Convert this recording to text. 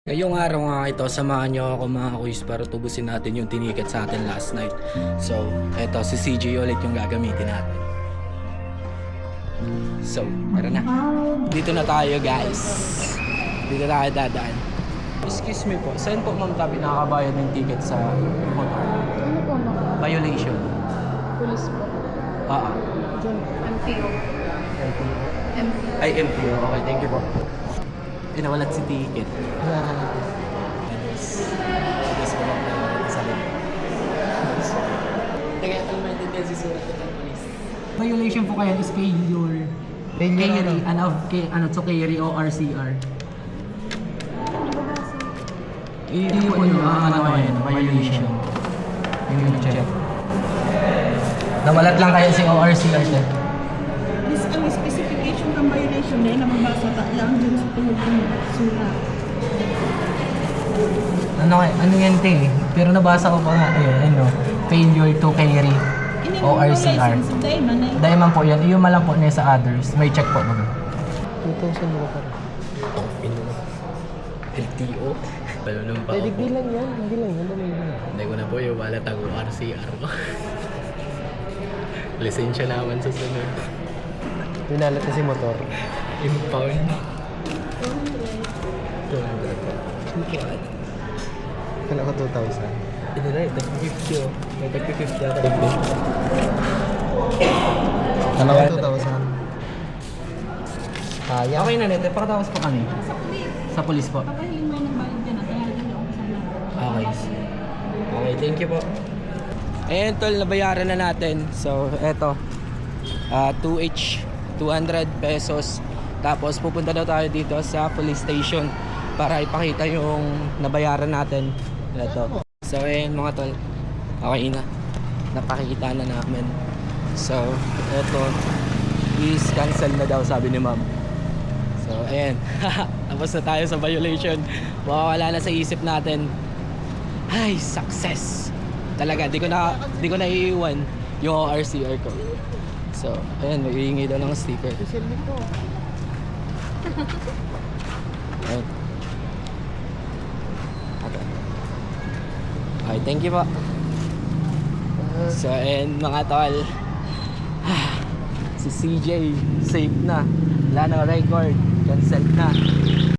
Ngayong araw nga ito, samahan niyo ako mga kuys para tubusin natin yung tiniket sa atin last night. So, eto, si CJ ulit yung gagamitin natin. So, tara na. Dito na tayo guys. Dito tayo dadaan. Excuse me po, saan po ma'am tabi nakakabayad ng ticket sa motor? Ano po mga Violation. police po? Diyan. MPO. MPO. Ay, MPO. Okay, thank you po. Inawalat si ticket. Yes po ma'am, nawalat sa akin. Teka, ito naman din si surat ko ng police. Violation po kaya is failure. Carry, to carry o RCR. Hindi po yung violation. Yung check. Nawalat lang kayo si ORCR sir. This ang specification ng violation na yun na mabasa lang dyan sa tulog ng surat. Ano yan te? Pero nabasa ko pa nga, ayun, failure to carry o RCR. Dahil man po yan, yung malang po niya sa others, may check po baga. 2,000 mo pa rin. LTO. Palunong pa ako. Hindi lang yan. Hindi ko na po yung wallet ang RCR ko. Lisensya naman sa sunod. Pinalat kasi motor. Impound. 200 po. Kala ko 2,000. Hindi na, tag-50 oh. May tag-50 ako. Kala ko 2,000. Kaya. Okay na nete, pakatawas pa kami. Sa police po. Papahiling mo ng bayad dyan at ayaw nyo ako sa Okay. Okay, thank you po. Ayan tol, nabayaran na natin. So, eto. 2H, 200 pesos. Tapos pupunta daw tayo dito sa police station para ipakita yung nabayaran natin. Eto. So, ayan mga tol. Okay na. Napakita na namin. So, eto. Is cancel na daw sabi ni ma'am. So, ayan. Tapos na tayo sa violation. Mawawala na sa isip natin. Ay, success. Talaga, di ko na iiwan yung RCR ko. So, ayan, mag-iingay daw ng sticker. Ayan. Okay, thank you po. So, ayan mga tol. Si CJ, safe na. Wala na record. Cancel na.